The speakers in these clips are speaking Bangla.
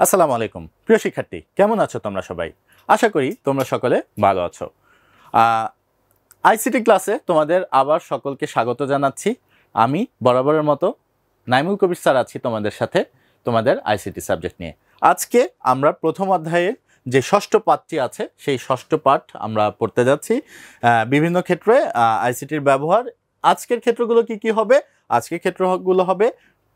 আসসালামু আলাইকুম প্রিয় শিক্ষার্থী, কেমন আছো তোমরা সবাই? আশা করি তোমরা সকলে ভালো আছো। আইসিটি ক্লাসে তোমাদের আবার সকলকে স্বাগত জানাচ্ছি। আমি বরাবরের মতো নাইমুল কবির স্যার আছি তোমাদের সাথে, তোমাদের আইসিটি সাবজেক্ট নিয়ে। আজকে আমরা প্রথম অধ্যায়ের যে ষষ্ঠ পাঠটি আছে সেই ষষ্ঠ পাঠ আমরা পড়তে যাচ্ছি। বিভিন্ন ক্ষেত্রে আইসিটির ব্যবহার। আজকের ক্ষেত্রগুলো কি কি হবে? আজকের ক্ষেত্রগুলো হবে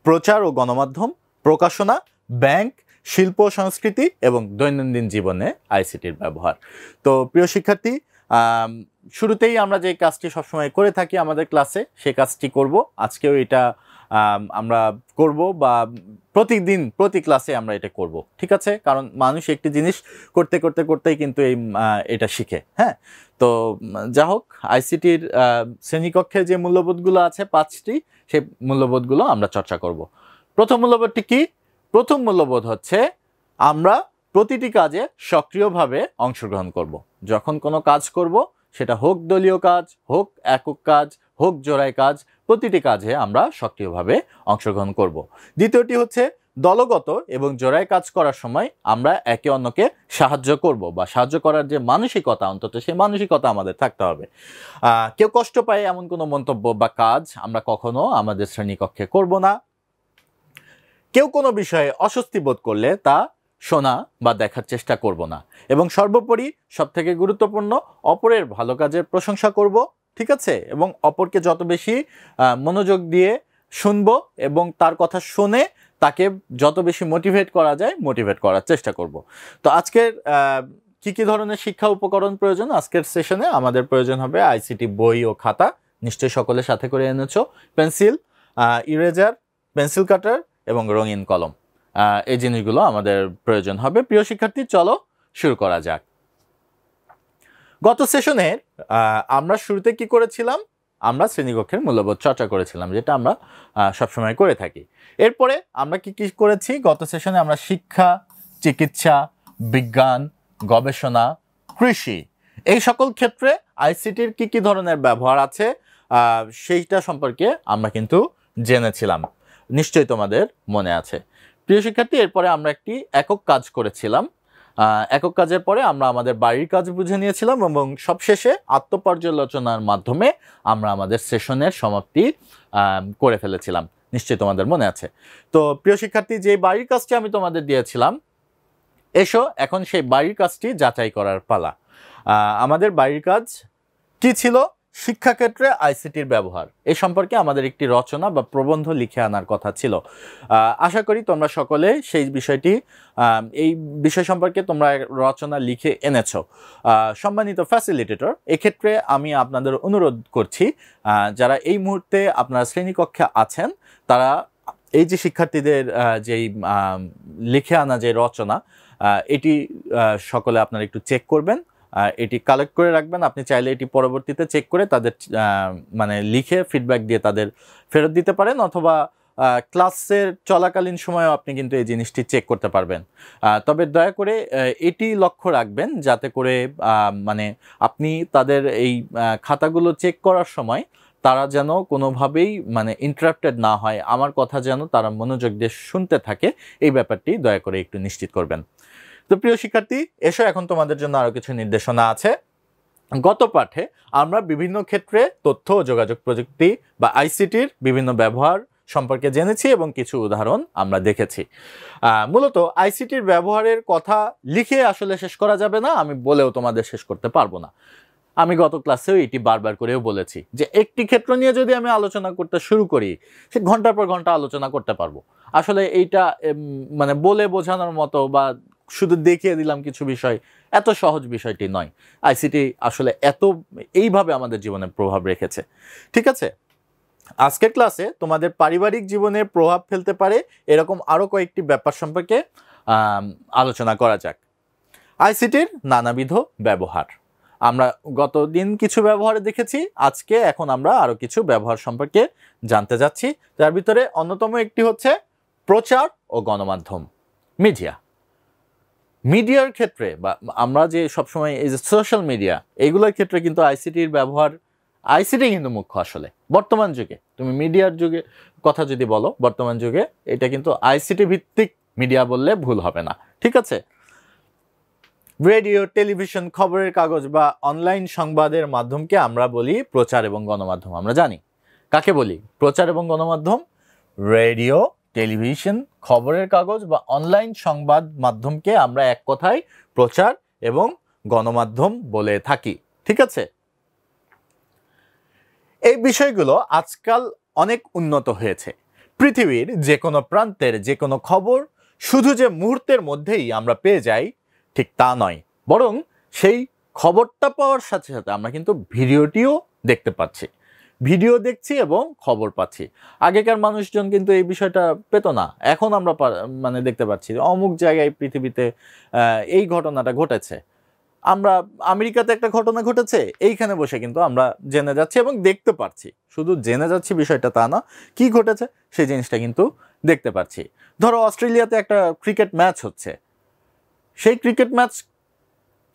প্রচার ও গণমাধ্যম, প্রকাশনা, ব্যাংক, শিল্প সংস্কৃতি এবং দৈনন্দিন জীবনে আইসিটির ব্যবহার। তো প্রিয় শিক্ষার্থী, শুরুতেই আমরা যে কাজটি সবসময় করে থাকি আমাদের ক্লাসে, সেই কাজটি করব। আজকেও এটা আমরা করব, বা প্রতিদিন প্রতি ক্লাসে আমরা এটা করব, ঠিক আছে? কারণ মানুষ একটি জিনিস করতে করতে করতেই কিন্তু এটা শিখে। হ্যাঁ, তো যা হোক, আইসিটির শ্রেণীকক্ষের যে মূল্যবোধগুলো আছে 5টি, সেই মূল্যবোধগুলো আমরা চর্চা করব। প্রথম মূল্যবোধটি কি? প্রথম মূল্যবোধ হচ্ছে আমরা প্রতিটি কাজে সক্রিয়ভাবে অংশগ্রহণ করব। যখন কোনো কাজ করব, সেটা হোক দলীয় কাজ, হোক একক কাজ, হোক জোড়ায় কাজ, প্রতিটি কাজে আমরা সক্রিয়ভাবে অংশগ্রহণ করব। দ্বিতীয়টি হচ্ছে দলগত এবং জোড়ায় কাজ করার সময় আমরা একে অন্যকে সাহায্য করব, বা সাহায্য করার যে মানসিকতা, অন্তত সেই মানসিকতা আমাদের থাকতে হবে। কেউ কষ্ট পায় এমন কোনো মন্তব্য বা কাজ আমরা কখনো আমাদের শ্রেণীকক্ষে করব না। কেউ কোনো বিষয়ে অস্বস্তি বোধ করলে তা শোনা বা দেখার চেষ্টা করব না। এবং সর্বোপরি সবথেকে গুরুত্বপূর্ণ, অপরের ভালো কাজের প্রশংসা করব, ঠিক আছে? এবং অপরকে যত বেশি মনোযোগ দিয়ে শুনবো এবং তার কথা শুনে তাকে যত বেশি মোটিভেট করা যায় মোটিভেট করার চেষ্টা করব। তো আজকের কি কি ধরনের শিক্ষা উপকরণ প্রয়োজন? আজকের সেশনে আমাদের প্রয়োজন হবে আইসিটি বই ও খাতা, নিশ্চয়ই সকলের সাথে করে এনেছো। পেন্সিল, ইরেজার, পেন্সিল কাটার এবং রঙিন কলম, এই জিনিসগুলো আমাদের প্রয়োজন হবে। প্রিয় শিক্ষার্থী, চলো শুরু করা যাক। গত সেশনে আমরা শুরুতে কি করেছিলাম? আমরা শ্রেণীকক্ষের মূল্যবোধ চর্চা করেছিলাম, যেটা আমরা সবসময় করে থাকি। এরপরে আমরা কি কি করেছি? গত সেশনে আমরা শিক্ষা, চিকিৎসা, বিজ্ঞান, গবেষণা, কৃষি, এই সকল ক্ষেত্রে আইসিটির কি কি ধরনের ব্যবহার আছে সেইটা সম্পর্কে আমরা কিন্তু জেনেছিলাম। নিশ্চয়ই তোমাদের মনে আছে। প্রিয় শিক্ষার্থী, এরপরে আমরা একটি একক কাজ করেছিলাম। একক কাজের পরে আমরা আমাদের বাড়ির কাজ বুঝে নিয়েছিলাম এবং সবশেষে আত্মপর্যালোচনার মাধ্যমে আমরা আমাদের সেশনের সমাপ্তি করে ফেলেছিলাম। নিশ্চয়ই তোমাদের মনে আছে। তো প্রিয় শিক্ষার্থী, যে বাড়ির কাজটি আমি তোমাদের দিয়েছিলাম, এসো এখন সেই বাড়ির কাজটি যাচাই করার পালা। আমাদের বাড়ির কাজ কি ছিল? শিক্ষাক্ষেত্রে আইসিটির ব্যবহার, এই সম্পর্কে আমাদের একটি রচনা বা প্রবন্ধ লিখে আনার কথা ছিল। আশা করি তোমরা সকলে সেই বিষয়টি, এই বিষয় সম্পর্কে তোমরা রচনা লিখে এনেছো। সম্মানিত ফ্যাসিলিটেটর, এক্ষেত্রে আমি আপনাদের অনুরোধ করছি, যারা এই মুহূর্তে আপনারা শ্রেণীকক্ষে আছেন, তারা এই যে শিক্ষার্থীদের যেই লিখে আনা যে রচনা, এটি সকলে আপনারা একটু চেক করবেন, এটি কালেক্ট করে রাখবেন। আপনি চাইলে এটি পরবর্তীতে চেক করে তাদের মানে লিখে ফিডব্যাক দিয়ে তাদের ফেরত দিতে পারেন, অথবা ক্লাসের চলাকালীন সময়েও আপনি কিন্তু এই জিনিসটি চেক করতে পারবেন। তবে দয়া করে এটি লক্ষ্য রাখবেন যাতে করে মানে আপনি তাদের এই খাতাগুলো চেক করার সময় তারা যেন কোনোভাবেই মানে ইন্টারাপ্টেড না হয়, আমার কথা যেন তারা মনোযোগ দিয়ে শুনতে থাকে, এই ব্যাপারটি দয়া করে একটু নিশ্চিত করবেন। তো প্রিয় শিক্ষার্থী, এসো এখন তোমাদের জন্য আরো কিছু নির্দেশনা আছে। গত পাঠে আমরা বিভিন্ন ক্ষেত্রে তথ্য ও যোগাযোগ প্রযুক্তি বা আইসিটির বিভিন্ন ব্যবহার সম্পর্কে জেনেছি এবং কিছু উদাহরণ আমরা দেখেছি। মূলত আইসিটির ব্যবহারের কথা লিখে আসলে শেষ করা যাবে না, আমি বলেও তোমাদের শেষ করতে পারবো না। আমি গত ক্লাসেও এটি বারবার করেও বলেছি যে একটি ক্ষেত্র নিয়ে যদি আমি আলোচনা করতে শুরু করি, সে ঘন্টার পর ঘন্টা আলোচনা করতে পারবো। আসলে এইটা মানে বলে বোঝানোর মতো বা শুধু দেখিয়ে দিলাম কিছু বিষয়, এত সহজ বিষয়টি নয়। আইসিটি আসলে এইভাবে আমাদের জীবনে প্রভাব রেখেছে, ঠিক আছে? আজকের ক্লাসে তোমাদের পারিবারিক জীবনে প্রভাব ফেলতে পারে এরকম আরো কয়েকটি ব্যাপার সম্পর্কে আলোচনা করা যাক। আইসিটির নানাবিধ ব্যবহার, আমরা গত দিন কিছু ব্যবহার দেখেছি, আজকে এখন আমরা আরো কিছু ব্যবহার সম্পর্কে জানতে যাচ্ছি। তার ভিতরে অন্যতম একটি হচ্ছে প্রচার ও গণমাধ্যম, মিডিয়ার ক্ষেত্রে, বা আমরা যে সবসময় এই যে সোশ্যাল মিডিয়া, এইগুলোর ক্ষেত্রে কিন্তু আইসিটির ব্যবহার, আইসিটি কিন্তু মুখ্য। আসলে বর্তমান যুগে তুমি মিডিয়ার যুগে কথা যদি বলো, বর্তমান যুগে এটা কিন্তু আইসিটি ভিত্তিক মিডিয়া বললে ভুল হবে না, ঠিক আছে? রেডিও, টেলিভিশন, খবরের কাগজ বা অনলাইন সংবাদের মাধ্যমকে আমরা বলি প্রচার এবং গণমাধ্যম। আমরা জানি কাকে বলি প্রচার এবং গণমাধ্যম। রেডিও, টেলিভিশন, খবরের কাগজ বা অনলাইন সংবাদ মাধ্যমকে আমরা এক কথায় প্রচার এবং গণমাধ্যম বলে থাকি, ঠিক আছে? এই বিষয়গুলো আজকাল অনেক উন্নত হয়েছে। পৃথিবীর যে কোনো প্রান্তের যে কোনো খবর শুধু যে মুহূর্তের মধ্যেই আমরা পেয়ে যাই ঠিক তা নয়, বরং সেই খবরটা পাওয়ার সাথে সাথে আমরা কিন্তু ভিডিওটিও দেখতে পাচ্ছি, ভিডিও দেখছি এবং খবর পাচ্ছি। আগেকার মানুষজন কিন্তু এই বিষয়টা পেত না, এখন আমরা মানে দেখতে পাচ্ছি অমুক জায়গায় পৃথিবীতে এই ঘটনাটা ঘটেছে। আমরা আমেরিকাতে একটা ঘটনা ঘটেছে, এইখানে বসে কিন্তু আমরা জেনে যাচ্ছি এবং দেখতে পাচ্ছি। শুধু জেনে যাচ্ছি বিষয়টা তা না, কি ঘটেছে সেই জিনিসটা কিন্তু দেখতে পাচ্ছি। ধরো অস্ট্রেলিয়াতে একটা ক্রিকেট ম্যাচ হচ্ছে, সেই ক্রিকেট ম্যাচ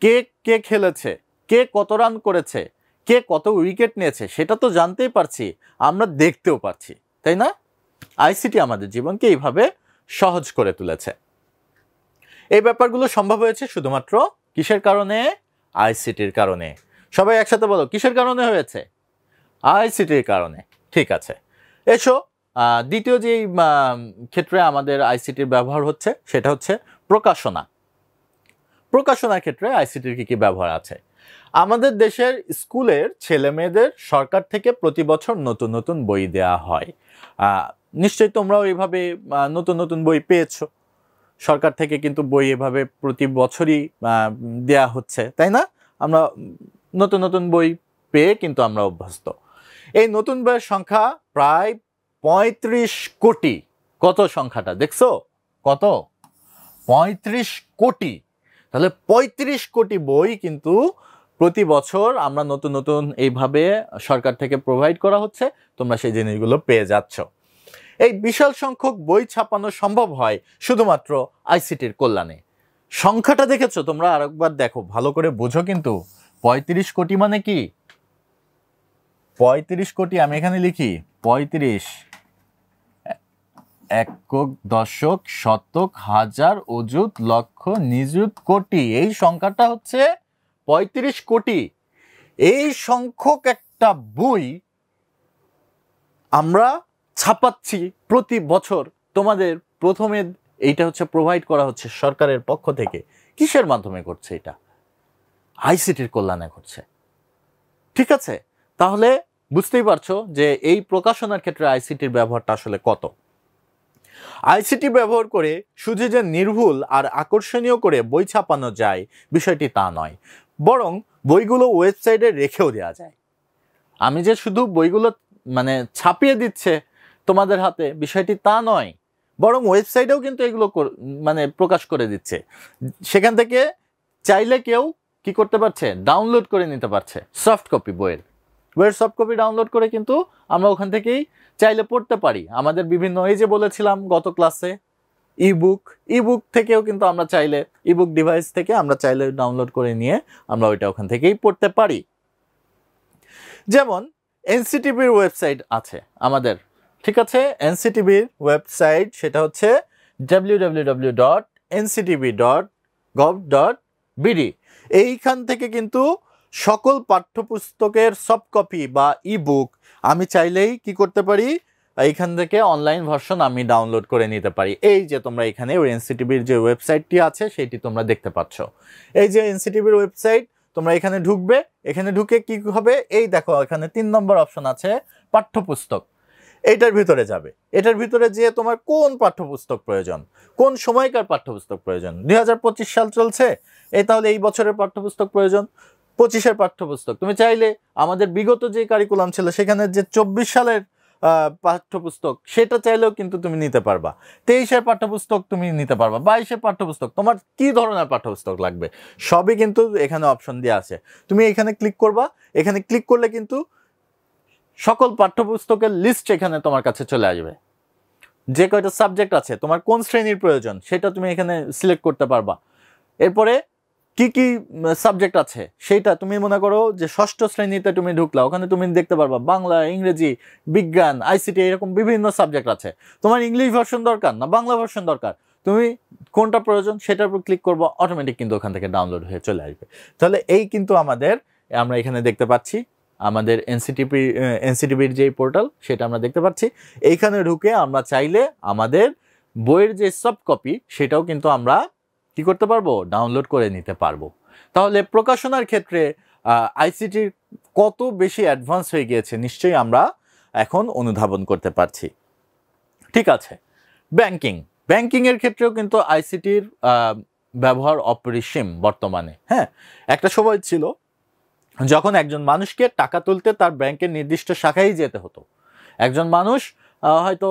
কে কে খেলেছে, কে কত রান করেছে, কে কত উইকেট নিয়েছে সেটা তো জানতেই পারছি, আমরা দেখতেও পারছি, তাই না? আইসিটি আমাদের জীবনকে এইভাবে সহজ করে তুলেছে। এই ব্যাপারগুলো সম্ভব হয়েছে শুধুমাত্র কিসের কারণে? আইসিটির কারণে। সবাই একসাথে বলো, কিসের কারণে হয়েছে? আইসিটির কারণে। ঠিক আছে, এসো দ্বিতীয় যেই ক্ষেত্রে আমাদের আইসিটির ব্যবহার হচ্ছে সেটা হচ্ছে প্রকাশনা। প্রকাশনার ক্ষেত্রে আইসিটির কি কি ব্যবহার আছে? আমাদের দেশের স্কুলের ছেলে মেয়েদের সরকার থেকে প্রতি বছর নতুন নতুন বই দেয়া হয়। নিশ্চয়ই তোমরাও এইভাবে নতুন নতুন বই পেয়েছো। সরকার থেকে কিন্তু বই এভাবে প্রতি বছরই দেয়া হচ্ছে, তাই না? আমরা নতুন নতুন বই পেয়ে কিন্তু আমরা অভ্যস্ত। এই নতুন বইয়ের সংখ্যা প্রায় 35 কোটি। কত সংখ্যাটা দেখছো? কত? 35 কোটি। তাহলে 35 কোটি বই কিন্তু প্রতি বছর আমরা নতুন নতুন এইভাবে সরকার থেকে প্রোভাইড করা হচ্ছে, তোমরা সেই জিনিসগুলো পেয়ে যাচ্ছ। এই বিশাল সংখ্যক বই ছাপানো সম্ভব হয় শুধুমাত্র আইসিটির কল্যাণে। সংখ্যাটা দেখেছো তোমরা? আরেকবার দেখো, ভালো করে বুঝো কিন্তু। 35 কোটি মানে কি? 35 কোটি আমি এখানে লিখি, 35 একক, দশক, শতক, হাজার, অযুত, লক্ষ, নিযুত, কোটি। এই সংখ্যাটা হচ্ছে 35 কোটি। এই সংখ্যক একটা বই আমরা ছাপাচ্ছি প্রতি বছর। তোমাদের প্রথমে এইটা হচ্ছে প্রোভাইড করা হচ্ছে সরকারের পক্ষ থেকে। কিসের মাধ্যমে করছে এটা? আইসিটির কল্যাণে করছে, ঠিক আছে? তাহলে বুঝতেই পারছো যে এই প্রকাশনার ক্ষেত্রে আইসিটির ব্যবহারটা আসলে কত। আইসিটি ব্যবহার করে শুধু যে নির্ভুল আর আকর্ষণীয় করে বই ছাপানো যায় বিষয়টি তা নয়, বরং বইগুলো ওয়েবসাইটে রেখেও দেওয়া যায়। আমি যে শুধু বইগুলো মানে ছাপিয়ে দিচ্ছে তোমাদের হাতে বিষয়টি তা নয়, বরং ওয়েবসাইটেও কিন্তু এগুলো মানে প্রকাশ করে দিচ্ছে। সেখান থেকে চাইলে কেউ কি করতে পারছে? ডাউনলোড করে নিতে পারছে সফট কপি। বইয়ের সফট কপি ডাউনলোড করে কিন্তু আমরা ওখান থেকেই চাইলে পড়তে পারি। আমাদের বিভিন্ন, এই যে বলেছিলাম গত ক্লাসে, ইবুক থেকেও কিন্তু আমরা চাইলে, ইবুক ডিভাইস থেকে আমরা চাইলে ডাউনলোড করে নিয়ে আমরা ওইটা ওখান থেকেই পড়তে পারি। যেমন এনসিটিভির ওয়েবসাইট আছে আমাদের, ঠিক আছে? এনসিটিভির ওয়েবসাইট সেটা হচ্ছে www.nctv.gov.bd। এইখান থেকে কিন্তু সকল পাঠ্যপুস্তকের সফট কপি বা ইবুক আমি চাইলেই কি করতে পারি? এইখান থেকে অনলাইন ভার্সন আমি ডাউনলোড করে নিতে পারি। এই যে তোমরা এখানে ওই এনসিটিভির যে ওয়েবসাইটটি আছে সেটি তোমরা দেখতে পাচ্ছ। এই যে এনসিটিভির ওয়েবসাইট, তোমরা এখানে ঢুকবে, এখানে ঢুকে কি হবে? এই দেখো এখানে 3 নম্বর অপশন আছে পাঠ্যপুস্তক। এটার ভিতরে যাবে, এটার ভিতরে যে তোমার কোন পাঠ্যপুস্তক প্রয়োজন, কোন সময়কার পাঠ্যপুস্তক প্রয়োজন। 2025 সাল চলছে, এই তাহলে এই বছরের পাঠ্যপুস্তক প্রয়োজন। 25-এর পাঠ্যপুস্তক তুমি চাইলে আমাদের বিগত যে কারিকুলাম ছিল সেখানে যে 24 সালের পাঠ্যপুস্তক সেটা চাইলেও কিন্তু তুমি নিতে পারবা। 23-এর পাঠ্যপুস্তক তুমি নিতে পারবা। 22-এর পাঠ্যপুস্তক, তোমার কি ধরনের পাঠ্যপুস্তক লাগবে সবই কিন্তু এখানে অপশন দেওয়া আছে। তুমি এখানে ক্লিক করবা, এখানে ক্লিক করলে কিন্তু সকল পাঠ্যপুস্তকের লিস্ট এখানে তোমার কাছে চলে আসবে। যে কয়টা সাবজেক্ট আছে, তোমার কোন শ্রেণীর প্রয়োজন সেটা তুমি এখানে সিলেক্ট করতে পারবা। এরপরে কি কি সাবজেক্ট আছে সেইটা তুমি মনে করো যে 6ষ্ঠ শ্রেণীতে তুমি ঢুকলা, ওখানে তুমি দেখতে পারবা বাংলা, ইংরেজি, বিজ্ঞান, আইসিটি, এরকম বিভিন্ন সাবজেক্ট আছে। তোমার ইংলিশ ভার্সন দরকার না বাংলা ভার্সন দরকার, তুমি কোনটা প্রয়োজন সেটার উপর ক্লিক করবো, অটোমেটিক কিন্তু ওখান থেকে ডাউনলোড হয়ে চলে আসবে। তাহলে এই কিন্তু আমরা এখানে দেখতে পাচ্ছি আমাদের এনসিটিভির যে পোর্টাল সেটা আমরা দেখতে পাচ্ছি। এইখানে ঢুকে আমরা চাইলে আমাদের বইয়ের যে সফট কপি সেটাও কিন্তু আমরা কি করতে পারবো, ডাউনলোড করে নিতে পারবো। তাহলে প্রকাশনার ক্ষেত্রে আইসিটির কত বেশি অ্যাডভান্স হয়ে গিয়েছে নিশ্চয়ই আমরা এখন অনুধাবন করতে পারছি। ঠিক আছে, ব্যাংকিংয়ের ক্ষেত্রেও কিন্তু আইসিটির ব্যবহার অপরিসীম বর্তমানে। হ্যাঁ, একটা সময় ছিল যখন একজন মানুষকে টাকা তুলতে তার ব্যাংকের নির্দিষ্ট শাখায় যেতে হতো। একজন মানুষ হয়তো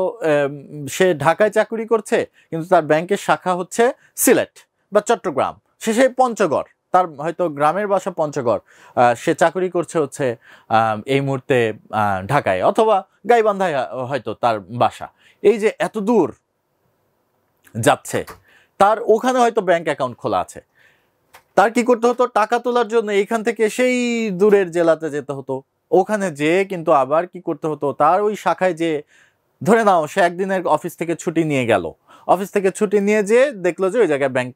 সে ঢাকায় চাকরি করছে, কিন্তু তার ব্যাংকের শাখা হচ্ছে সিলেট বা চট্টগ্রাম, সে সেই পঞ্চগড়, তার হয়তো গ্রামের বাসা পঞ্চগড়, সে চাকরি করছে হচ্ছে এই মুহূর্তে ঢাকায় অথবা গাইবান্ধায় হয়তো তার বাসা। এই যে এত দূর যাচ্ছে, তার ওখানে হয়তো ব্যাংক অ্যাকাউন্ট খোলা আছে, তার কি করতে হতো, টাকা তোলার জন্য এখান থেকে সেই দূরের জেলাতে যেতে হতো। ওখানে যেয়ে কিন্তু আবার কি করতে হতো, তার ওই শাখায় যে ধরে নাও সে একদিনের অফিস থেকে ছুটি নিয়ে গেল, অফিস থেকে ছুটি নিয়ে যেয়ে দেখলো যে ওই জায়গায় ব্যাংক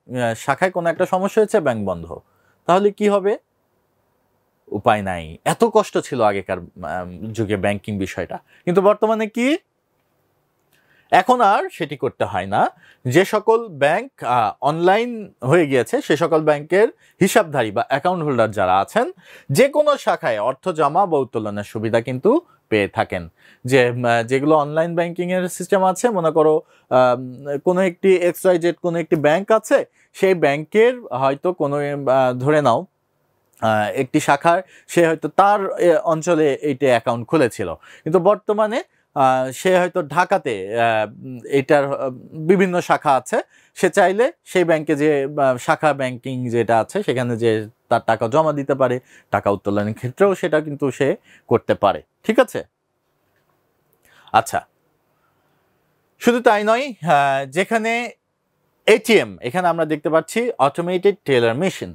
শাখায় কোনো একটা সমস্যা হয়েছে, ব্যাংক বন্ধ। তাহলে কি হবে, উপায় নাই। এত কষ্ট ছিল আগেকার যুগে ব্যাংকিং বিষয়টা, কিন্তু বর্তমানে কি, এখন আর সেটি করতে হয় না। যে সকল ব্যাংক অনলাইন হয়ে গিয়েছে সে সকল ব্যাংকের হিসাবধারী বা অ্যাকাউন্ট হোল্ডার যারা আছেন, যে কোনো শাখায় অর্থ জমা বা উত্তোলনের সুবিধা কিন্তু পেয়ে থাকেন। যেগুলো অনলাইন ব্যাংকিংয়ের সিস্টেম আছে, মনে করো কোনো একটি XYZ কোনো একটি ব্যাংক আছে, সেই ব্যাংকের হয়তো কোনো ধরে নাও একটি শাখার সে হয়তো তার অঞ্চলে এইটা অ্যাকাউন্ট খুলেছিল, কিন্তু বর্তমানে সে হয়তো ঢাকাতে এটার বিভিন্ন শাখা আছে, সে চাইলে সেই ব্যাংকে যে শাখা ব্যাংকিং যেটা আছে সেখানে যে তার টাকা জমা দিতে পারে, টাকা উত্তোলনের ক্ষেত্রেও সেটা কিন্তু সে করতে পারে। ঠিক আছে, আচ্ছা, শুধু তাই নয়, যেখানে এটিএম, এখানে আমরা দেখতে পাচ্ছি অটোমেটেড টেলার মেশিন,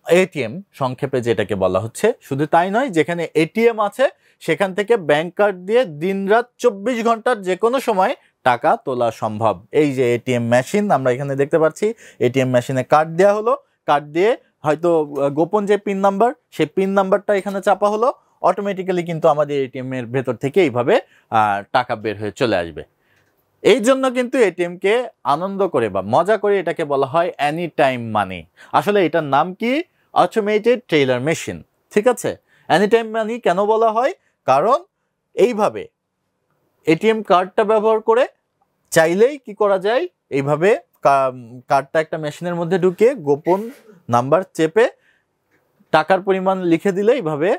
এটিএম সংক্ষেপে যেটাকে বলা হচ্ছে। শুধু তাই নয়, যেখানে এটিএম আছে সেখান থেকে ব্যাংক কার্ড দিয়ে দিনরাত 24 ঘন্টার যে কোনো সময় টাকা তোলা সম্ভব। এই যে এটিএম মেশিন আমরা এখানে দেখতে পাচ্ছি, এটিএম মেশিনে কার্ড দেওয়া হলো, কার্ড দিয়ে হয়তো গোপন যে পিন নাম্বার, সেই পিন নাম্বারটা এখানে চাপা হলো, অটোমেটিক্যালি কিন্তু আমাদের এটিএম এর ভেতর থেকে এইভাবে টাকা বের হয়ে চলে আসবে। এই জন্য কিন্তু এটিএমকে আনন্দ করে বা মজা করে এটাকে বলা হয় এনি টাইম মানি। আসলে এটার নাম কি, অটোমেটেড টেলার মেশিন। ঠিক আছে, এনি টাইম মানি কেন বলা হয়, কারণ এইভাবে এটিএম কার্ডটা ব্যবহার করে চাইলেই কি করা যায়, এইভাবে কার্ডটা একটা মেশিনের মধ্যে ঢুকে গোপন নাম্বার চেপে টাকার পরিমাণ লিখে দিলে এইভাবে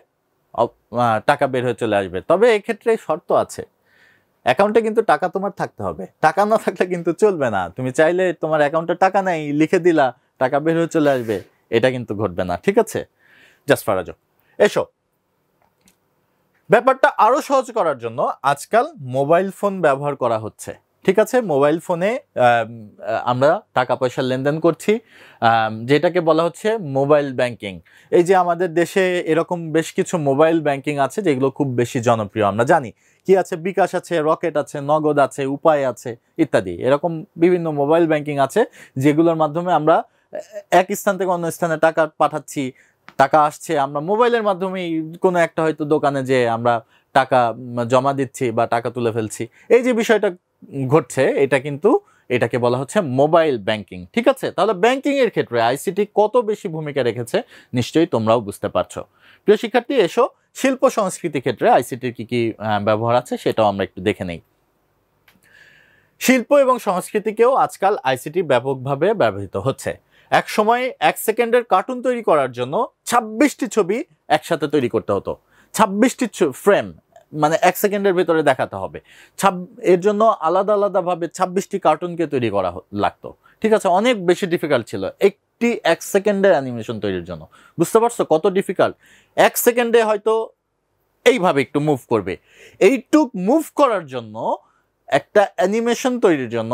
টাকা বের হয়ে চলে আসবে। তবে এক্ষেত্রে শর্ত আছে, অ্যাকাউন্টে কিন্তু টাকা তোমার থাকতে হবে, টাকা না থাকলে কিন্তু চলবে না। তুমি চাইলে তোমার অ্যাকাউন্টে টাকা নেই, লিখে দিলা, টাকা বের হয়ে চলে আসবে, এটা কিন্তু ঘটবে না। ঠিক আছে, জাস্ট ফর আ জোক। এসো, ব্যাপারটা আরো সহজ করার জন্য আজকাল মোবাইল ফোন ব্যবহার করা হচ্ছে। ঠিক আছে, মোবাইল ফোনে আমরা টাকা পয়সা লেনদেন করছি, যেটাকে বলা হচ্ছে মোবাইল ব্যাংকিং। এই যে আমাদের দেশে এরকম বেশ কিছু মোবাইল ব্যাংকিং আছে যেগুলো খুব বেশি জনপ্রিয়। আমরা জানি কি আছে, বিকাশ আছে, রকেট আছে, নগদ আছে, উপায় আছে ইত্যাদি। এরকম বিভিন্ন মোবাইল ব্যাংকিং আছে যেগুলোর মাধ্যমে আমরা এক স্থান থেকে অন্য স্থানে টাকা পাঠাচ্ছি, টাকা আসছে, আমরা মোবাইলের মাধ্যমেই কোনো একটা হয়তো দোকানে যে আমরা টাকা জমা দিচ্ছি বা টাকা তুলে ফেলছি। এই যে বিষয়টা ঘটছে, এটা কিন্তু এটাকে বলা হচ্ছে মোবাইল ব্যাংকিং। ঠিক আছে, তাহলে ব্যাংকিং এর ক্ষেত্রে আইসিটি কত বেশি ভূমিকা রেখেছে নিশ্চয়ই তোমরাও বুঝতে পারছো। প্রিয় শিক্ষার্থী, এসো শিল্প সংস্কৃতি ক্ষেত্রে আইসিটির কি কি ব্যবহার আছে সেটাও আমরা একটু দেখে নেই। শিল্প এবং সংস্কৃতিকেও আজকাল আইসিটি ব্যাপকভাবে ব্যবহৃত হচ্ছে। এক সময় 1 সেকেন্ডের কার্টুন তৈরি করার জন্য 26টি ছবি একসাথে তৈরি করতে হতো। 26টি ফ্রেম, মানে 1 সেকেন্ডের ভিতরে দেখাতে হবে। এর জন্য আলাদা আলাদাভাবে 26টি কার্টুনকে তৈরি করা লাগতো। ঠিক আছে, অনেক বেশি ডিফিকাল্ট ছিল একটি 1 সেকেন্ডের অ্যানিমেশন তৈরির জন্য। বুঝতে পারছো কত ডিফিকাল্ট? 1 সেকেন্ডে হয়তো এইভাবে একটু মুভ করবে, এইটুক মুভ করার জন্য একটা অ্যানিমেশন তৈরির জন্য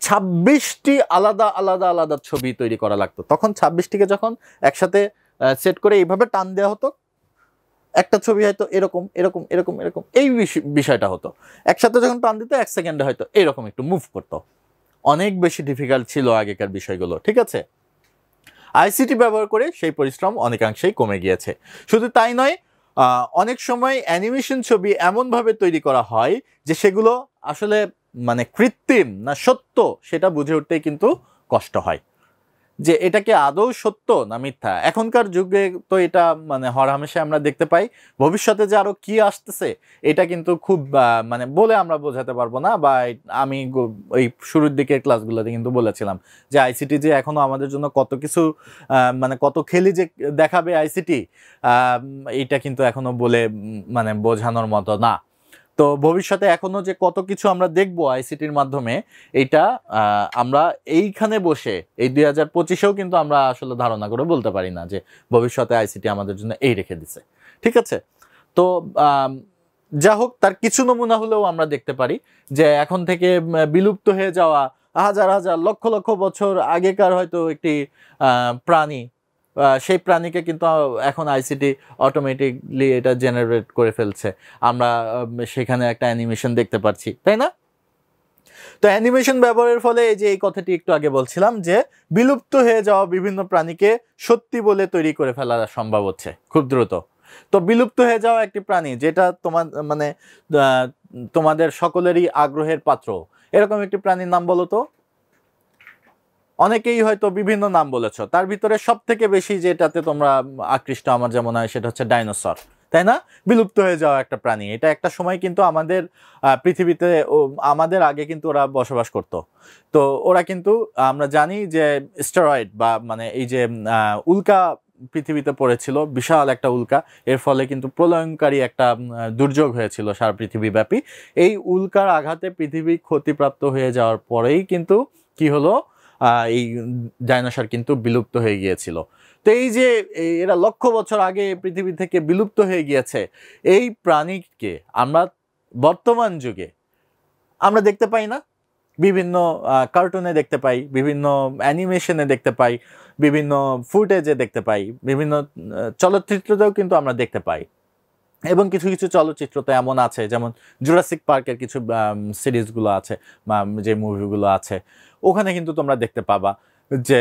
26টি আলাদা আলাদা আলাদা ছবি তৈরি করা লাগতো। তখন 26টিকে যখন একসাথে সেট করে এইভাবে টান দেওয়া হতো, একটা ছবি হয়তো এরকম এরকম এরকম এরকম এই বিষয়টা হতো। একসাথে যখন টান দিত 1 সেকেন্ডে হয়তো এরকম একটু মুভ করতো। অনেক বেশি ডিফিকাল্ট ছিল আগেকার বিষয়গুলো, ঠিক আছে। আইসিটি ব্যবহার করে সেই পরিশ্রম অনেকাংশেই কমে গিয়েছে। শুধু তাই নয়, অনেক সময় অ্যানিমেশন ছবি এমনভাবে তৈরি করা হয় যে সেগুলো আসলে মানে কৃত্রিম না সত্য সেটা বুঝে উঠতেই কিন্তু কষ্ট হয়, যে এটা কি আদৌ সত্য না মিথ্যা। এখনকার যুগে তো এটা মানে হরহামেশা আমরা দেখতে পাই। ভবিষ্যতে যে আরো কি আসতেছে এটা কিন্তু খুব মানে বলে আমরা বোঝাতে পারবো না। বা আমি ওই শুরুর দিকের ক্লাসগুলোতে কিন্তু বলেছিলাম যে আইসিটি যে এখনো আমাদের জন্য কত কিছু মানে কত খেলি যে দেখাবে আইসিটি, এইটা কিন্তু এখনো বলে মানে বোঝানোর মতো না। তো ভবিষ্যতে এখনো যে কত কিছু আমরা দেখব আইসিটির মাধ্যমে, এইটা আমরা এইখানে বসে এই 2025-এও কিন্তু আমরা আসলে ধারণা করে বলতে পারি না যে ভবিষ্যতে আইসিটি আমাদের জন্য এই রেখে দিছে, ঠিক আছে। তো যা হোক, তার কিছু নমুনা হলেও আমরা দেখতে পারি যে এখন থেকে বিলুপ্ত হয়ে যাওয়া হাজার হাজার লক্ষ লক্ষ বছর আগেকার হয়তো একটি প্রাণী, সেই প্রাণীকে কিন্তু এখন আইসিটি অটোমেটিকলি এটা জেনারেট করে ফেলছে। আমরা সেখানে একটা অ্যানিমেশন দেখতে পাচ্ছি, তাই না? তো অ্যানিমেশন ব্যবহারের ফলে এই যে এই কথাটি একটু আগে বলছিলাম যে বিলুপ্ত হয়ে যাওয়া বিভিন্ন প্রাণীকে সত্যি বলে তৈরি করে ফেলা সম্ভব হচ্ছে খুব দ্রুত। তো বিলুপ্ত হয়ে যাওয়া একটি প্রাণী যেটা তোমার মানে তোমাদের সকলেরই আগ্রহের পাত্র, এরকম একটি প্রাণীর নাম বলো তো। অনেকেই হয়তো বিভিন্ন নাম বলেছ, তার ভিতরে সব থেকে বেশি যেটাতে তোমরা আকৃষ্ট আমার যেমন হয় সেটা হচ্ছে ডাইনোসর, তাই না? বিলুপ্ত হয়ে যাওয়া একটা প্রাণী। এটা একটা সময় কিন্তু আমাদের পৃথিবীতে আমাদের আগে কিন্তু ওরা বসবাস করত। তো ওরা কিন্তু আমরা জানি যে স্টেরয়েড বা মানে এই যে উল্কা পৃথিবীতে পড়েছিল, বিশাল একটা উল্কা, এর ফলে কিন্তু প্রলয়ঙ্কারী একটা দুর্যোগ হয়েছিল সারা পৃথিবীব্যাপী। এই উল্কার আঘাতে পৃথিবী ক্ষতিপ্রাপ্ত হয়ে যাওয়ার পরেই কিন্তু কি হলো, এই ডাইনোসর কিন্তু বিলুপ্ত হয়ে গিয়েছিল। তো এই যে এরা লক্ষ বছর আগে পৃথিবী থেকে বিলুপ্ত হয়ে গিয়েছে, এই প্রাণীকে আমরা বর্তমান যুগে আমরা দেখতে পাই না? বিভিন্ন কার্টুনে দেখতে পাই, বিভিন্ন অ্যানিমেশনে দেখতে পাই, বিভিন্ন ফুটেজে দেখতে পাই, বিভিন্ন চলচ্চিত্রতেও কিন্তু আমরা দেখতে পাই। এবং কিছু কিছু চলচ্চিত্রতে এমন আছে, যেমন জুরাসিক পার্কের কিছু সিরিজগুলো আছে বা যে মুভিগুলো আছে, ওখানে কিন্তু তোমরা দেখতে পাবা যে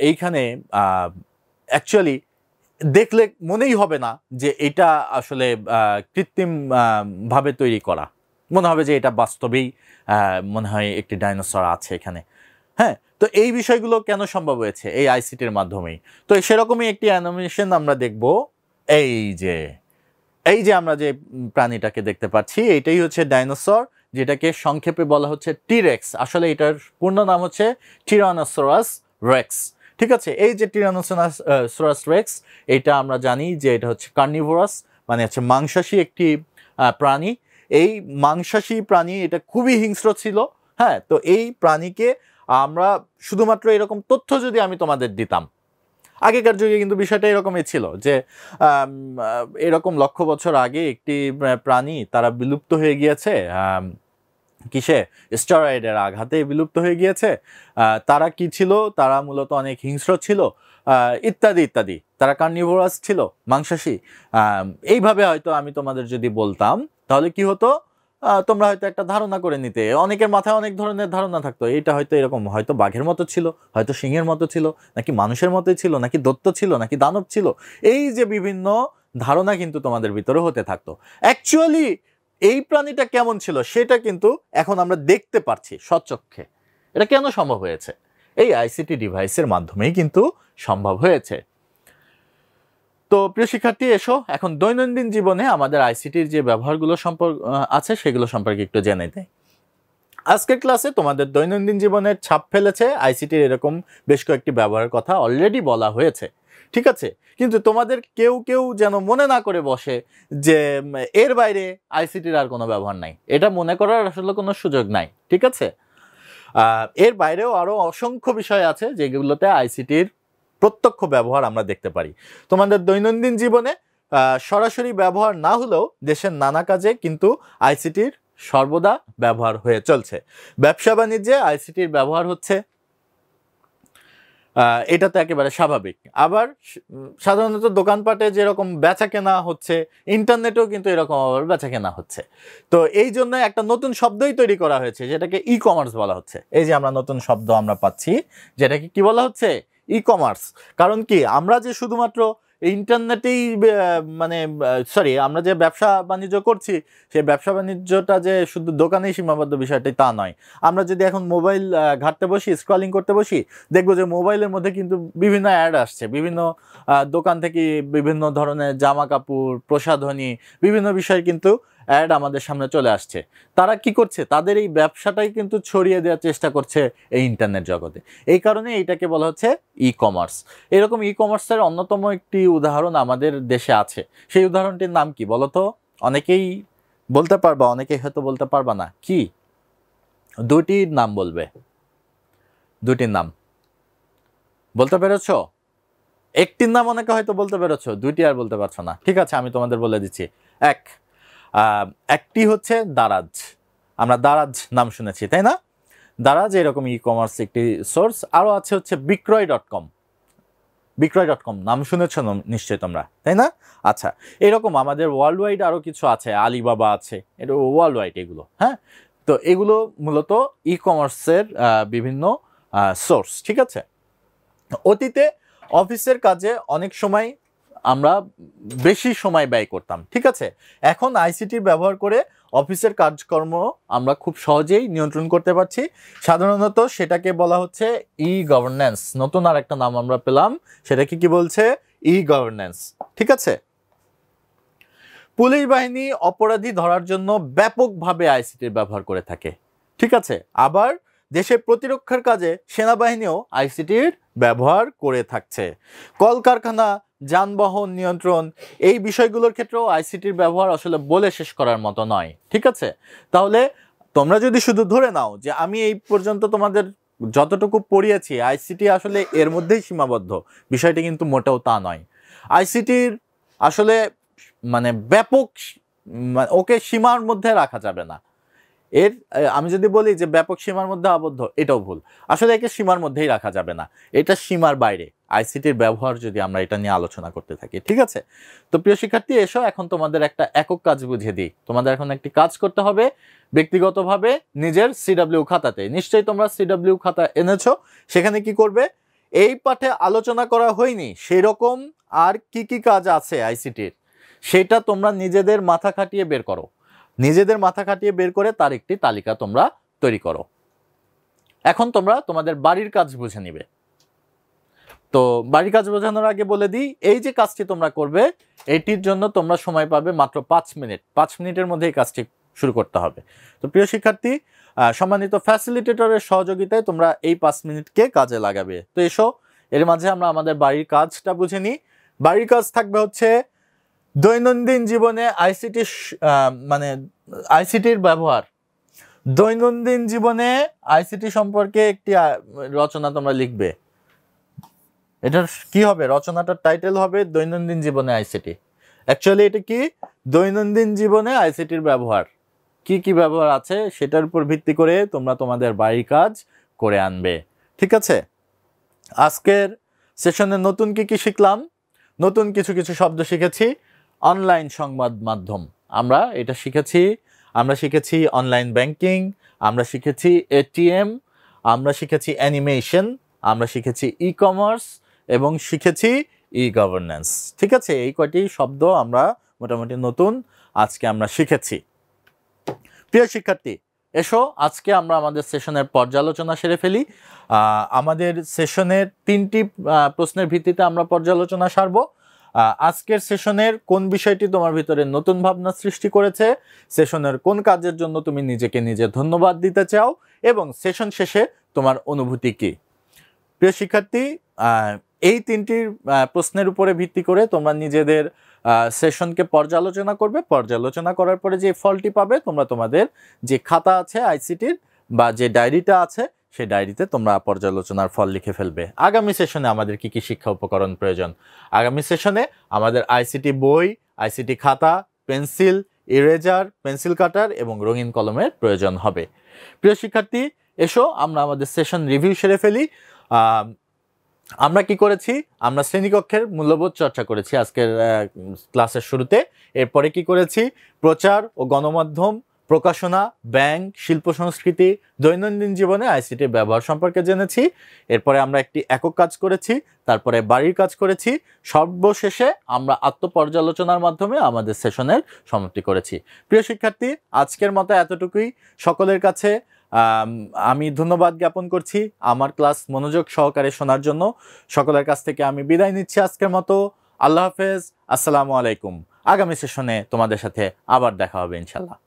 এইখানে অ্যাকচুয়ালি দেখলে মনেই হবে না যে এটা আসলে কৃত্রিম ভাবে তৈরি করা, মনে হবে যে এটা বাস্তবেই মনে হয় একটি ডাইনোসর আছে এখানে। হ্যাঁ, তো এই বিষয়গুলো কেন সম্ভব হয়েছে? এই আইসিটির মাধ্যমেই। তো সেরকমই একটি অ্যানিমেশন আমরা দেখব। এই যে আমরা যে প্রাণীটাকে দেখতে পাচ্ছি, এইটাই হচ্ছে ডাইনোসর, যেটাকে সংক্ষেপে বলা হচ্ছে টিরেক্স। আসলে এটার পূর্ণ নাম হচ্ছে টিরানোসরাস রেক্স, ঠিক আছে। এই যে টিরানোসরাস রেক্স, এটা আমরা জানি যে এটা হচ্ছে কার্নিভোরাস, মানে হচ্ছে মাংসাশী একটি প্রাণী। এই মাংসাশী প্রাণী এটা খুবই হিংস্র ছিল। হ্যাঁ, তো এই প্রাণীকে আমরা শুধুমাত্র এরকম তথ্য যদি আমি তোমাদের দিতাম, আগেকার যুগে কিন্তু বিষয়টা এরকমই ছিল যে এরকম লক্ষ বছর আগে একটি প্রাণী তারা বিলুপ্ত হয়ে গিয়েছে, কিসে? স্টেরয়েডের আঘাতে বিলুপ্ত হয়ে গিয়েছে। তারা কি ছিল? তারা মূলত অনেক হিংস্র ছিল, ইত্যাদি ইত্যাদি। তারা কার্নিভোরাস ছিল, মাংসাশী। এইভাবে হয়তো আমি তোমাদের যদি বলতাম, তাহলে কি হতো? তোমরা হয়তো একটা ধারণা করে নিতে। অনেকের মাথায় অনেক ধরনের ধারণা থাকতো, এটা হয়তো এরকম, হয়তো বাঘের মতো ছিল, হয়তো সিংহের মতো ছিল, নাকি মানুষের মতোই ছিল, নাকি দৈত্য ছিল, নাকি দানব ছিল। এই যে বিভিন্ন ধারণা কিন্তু তোমাদের ভিতরে হতে থাকতো। অ্যাকচুয়ালি এই প্রাণীটা কেমন ছিল সেটা কিন্তু এখন আমরা দেখতে পারছি সচক্ষে। এটা কেন সম্ভব হয়েছে? এই আইসিটি ডিভাইসের মাধ্যমেই কিন্তু সম্ভব হয়েছে। তো প্রিয় শিক্ষার্থী, এসো এখন দৈনন্দিন জীবনে আমাদের আইসিটির যে ব্যবহারগুলো আছে সেগুলো সম্পর্কে একটু জেনে নেই। আজকের ক্লাসে তোমাদের দৈনন্দিন জীবনের ছাপ ফেলেছে আইসিটির এরকম বেশ কয়েকটি ব্যবহারের কথা অলরেডি বলা হয়েছে, ঠিক আছে। কিন্তু তোমাদের কেউ কেউ যেন মনে না করে বসে যে এর বাইরে আইসিটির আর কোনো ব্যবহার নাই, এটা মনে করার আসলে কোনো সুযোগ নাই, ঠিক আছে। এর বাইরেও আরো অসংখ্য বিষয় আছে যেগুলোতে আইসিটির প্রত্যক্ষ ব্যবহার আমরা দেখতে পারি। তোমাদের দৈনন্দিন জীবনে সরাসরি ব্যবহার না হলেও দেশের নানা কাজে কিন্তু আইসিটির সর্বদা ব্যবহার হয়ে চলছে। ব্যবসা বাণিজ্যে আইসিটির ব্যবহার হচ্ছে, এটা তো একেবারে স্বাভাবিক। আবার সাধারণত দোকানপাটে যেরকম বেচা কেনা হচ্ছে, ইন্টারনেটেও কিন্তু এরকম আবার বেচা কেনা হচ্ছে। তো এই জন্য একটা নতুন শব্দই তৈরি করা হয়েছে, যেটাকে ই কমার্স বলা হচ্ছে। এই যে আমরা নতুন শব্দ আমরা পাচ্ছি, যেটাকে কি বলা হচ্ছে? E commerce. কারণ কি, আমরা যে শুধুমাত্র ইন্টারনেটেই মানে সরি, আমরা যে ব্যবসা বাণিজ্য করছি, সেই ব্যবসা বাণিজ্যটা যে শুধু দোকানেই সীমাবদ্ধ বিষয়টি তা নয়। আমরা যদি এখন মোবাইল ঘাঁটতে বসি, স্ক্রলিং করতে বসি, দেখবো যে মোবাইলের মধ্যে কিন্তু বিভিন্ন অ্যাড আসছে, বিভিন্ন দোকান থেকে বিভিন্ন ধরনের জামা কাপড়, প্রসাধনী, বিভিন্ন বিষয় কিন্তু অ্যাড আমাদের সামনে চলে আসছে। তারা কি করছে? তাদের এই ব্যবসাটাই কিন্তু ছড়িয়ে দেওয়ার চেষ্টা করছে এই ইন্টারনেট জগতে। এই কারণে এইটাকে বলা হচ্ছে ই কমার্স। এরকম ই কমার্সের অন্যতম একটি উদাহরণ আমাদের দেশে আছে। সেই উদাহরণটির নাম কি বলো তো? অনেকেই বলতে পারবা, অনেকেই হয়তো বলতে পারবা না। কি? দুটির নাম বলবে, দুটির নাম বলতে পেরেছ? একটির নাম অনেকে হয়তো বলতে পেরেছ, দুইটি আর বলতে পারছো না। ঠিক আছে, আমি তোমাদের বলে দিচ্ছি। একটি হচ্ছে দারাজ। আমরা দারাজ নাম শুনেছি, তাই না? দারাজ এরকম ই কমার্স একটি সোর্স। আরও আছে হচ্ছে বিক্রয়.com। বিক্রয়.com নাম শুনেছ নিশ্চয়ই তোমরা, তাই না? আচ্ছা, এরকম আমাদের ওয়ার্ল্ড ওয়াইড আরও কিছু আছে, আলিবাবা আছে, এটা ওয়ার্ল্ড ওয়াইড এগুলো। হ্যাঁ, তো এগুলো মূলত ই কমার্সের বিভিন্ন সোর্স। ঠিক আছে, অতীতে অফিসের কাজে অনেক সময় আমরা বেশি সময় ব্যয় করতাম। ঠিক আছে, এখন আইসিটির ব্যবহার করে অফিসের কাজকর্ম আমরা খুব সহজেই নিয়ন্ত্রণ করতে পারছি। সাধারণত সেটাকে বলা হচ্ছে ই গভর্নেন্স। নতুন আর একটা নাম আমরা পেলাম, সেটাকে কি বলছে? ই গভর্নেন্স। ঠিক আছে, পুলিশ বাহিনী অপরাধী ধরার জন্য ব্যাপকভাবে আইসিটির ব্যবহার করে থাকে। ঠিক আছে, আবার দেশের প্রতিরক্ষার কাজে সেনাবাহিনীও আইসিটির ব্যবহার করে থাকছে। কলকারখানা, যানবাহন নিয়ন্ত্রণ, এই বিষয়গুলোর ক্ষেত্রেও আইসিটির ব্যবহার আসলে বলে শেষ করার মতো নয়। ঠিক আছে, তাহলে তোমরা যদি শুধু ধরে নাও যে আমি এই পর্যন্ত তোমাদের যতটুকু পড়িয়েছি আইসিটি আসলে এর মধ্যেই সীমাবদ্ধ, বিষয়টি কিন্তু মোটেও তা নয়। আইসিটির আসলে মানে ব্যাপক, ওকে সীমার মধ্যে রাখা যাবে না। আমি যদি বলি যে ব্যাপক সীমার মধ্যে আবদ্ধ, এটাও ভুল। আসলে একে সীমার মধ্যেই রাখা যাবে না, এটা সীমার বাইরে আইসিটির ব্যবহার যদি আমরা এটা নিয়ে আলোচনা করতে থাকি। ঠিক আছে, তো প্রিয় শিক্ষার্থী, এসো এখন তোমাদের একটা একক কাজ বুঝিয়ে দিই। তোমাদের এখন একটি কাজ করতে হবে ব্যক্তিগতভাবে নিজের সিডব্লিউ খাতাতে। নিশ্চয়ই তোমরা সিডব্লিউ খাতা এনেছো। সেখানে কি করবে? এই পাঠে আলোচনা করা হয়নি সেরকম আর কি কি কাজ আছে আইসিটির, সেটা তোমরা নিজেদের মাথা খাটিয়ে বের করো। নিজেদের মাথা খাটিয়ে বের করে তার একটি তালিকা তোমরা তৈরি করো। এখন তোমরা তোমাদের বাড়ির কাজ বুঝে নিবে। তো বাড়ির কাজ বোঝানোর আগে বলে দিই, এই যে কাজটি তোমরা করবে, এটির জন্য তোমরা সময় পাবে মাত্র 5 মিনিট। 5 মিনিটের মধ্যে এই কাজটি শুরু করতে হবে। তো প্রিয় শিক্ষার্থী, সম্মানিত ফ্যাসিলিটেটরের সহযোগিতায় তোমরা এই 5 মিনিটকে কাজে লাগাবে। তো এসো, এর মাঝে আমরা আমাদের বাড়ির কাজটা বুঝে নিই। বাড়ির কাজ থাকবে হচ্ছে দৈনন্দিন জীবনে আইসিটি, মানে আইসিটির ব্যবহার। দৈনন্দিন জীবনে আইসিটি সম্পর্কে একটি রচনা তোমরা লিখবে। এটার কি হবে? রচনাটার টাইটেল হবে দৈনন্দিন জীবনে আইসিটি। অ্যাকচুয়ালি এটা কি? দৈনন্দিন জীবনে আইসিটির ব্যবহার, কি কি ব্যবহার আছে সেটার উপর ভিত্তি করে তোমরা তোমাদের বাড়ির কাজ করে আনবে। ঠিক আছে, আজকের সেশনে নতুন কি কি শিখলাম? নতুন কিছু কিছু শব্দ শিখেছি। অনলাইন সংবাদ মাধ্যম, আমরা এটা শিখেছি। আমরা শিখেছি অনলাইন ব্যাংকিং, আমরা শিখেছি এটিএম, আমরা শিখেছি অ্যানিমেশন, আমরা শিখেছি ই কমার্স এবং শিখেছি ই গভর্নেন্স। ঠিক আছে, এই কয়টি শব্দ আমরা মোটামুটি নতুন আজকে আমরা শিখেছি। প্রিয় শিক্ষার্থী, এসো আজকে আমরা আমাদের সেশনের পর্যালোচনা সেরে ফেলি। আমাদের সেশনের 3টি প্রশ্নের ভিত্তিতে আমরা পর্যালোচনা সারবো। আজকের সেশনের কোন বিষয়টি তোমার ভিতরে নতুন ভাবনা সৃষ্টি করেছে, সেশনের কোন কাজের জন্য তুমি নিজেকে নিজে ধন্যবাদ দিতে চাও, এবং সেশন শেষে তোমার অনুভূতি কি? প্রিয় শিক্ষার্থী, এই 3টি প্রশ্নের উপরে ভিত্তি করে তোমরা নিজেদের সেশনকে পর্যালোচনা করবে। পর্যালোচনা করার পরে যে ফলটি পাবে, তোমরা তোমাদের যে খাতা আছে আইসিটির বা যে ডায়েরিটা আছে, সেই ডায়েরিতে তোমরা পর্যালোচনার ফল লিখে ফেলবে। আগামী সেশনে আমাদের কি কি শিক্ষা উপকরণ প্রয়োজন? আগামী সেশনে আমাদের আইসিটি বই, আইসিটি খাতা, পেন্সিল, ইরেজার, পেন্সিল কাটার এবং রঙিন কলমের প্রয়োজন হবে। প্রিয় শিক্ষার্থী, এসো আমরা আমাদের সেশন রিভিউ সেরে ফেলি। আমরা কি করেছি, আমরা শ্রেণীকক্ষের মূল্যবোধ চর্চা করেছি আজকের ক্লাসের শুরুতে। এরপরে কি করেছি, প্রচার ও গণমাধ্যম, প্রকাশনা, ব্যাংক, শিল্প সংস্কৃতি, দৈনন্দিন জীবনে আইসিটির ব্যবহার সম্পর্কে জেনেছি। এরপরে আমরা একটি একক কাজ করেছি, তারপরে বাড়ির কাজ করেছি, সর্বশেষে আমরা আত্মপর্যালোচনার মাধ্যমে আমাদের সেশনের সমাপ্তি করেছি। প্রিয় শিক্ষার্থী, আজকের মতো এতটুকুই। সকলের কাছে আমি ধন্যবাদ জ্ঞাপন করছি আমার ক্লাস মনোযোগ সহকারে শোনার জন্য। সকলের কাছ থেকে আমি বিদায় নিচ্ছি আজকের মতো। আল্লাহ হাফেজ, আসসালামু আলাইকুম। আগামী সেশনে তোমাদের সাথে আবার দেখা হবে ইনশাল্লাহ।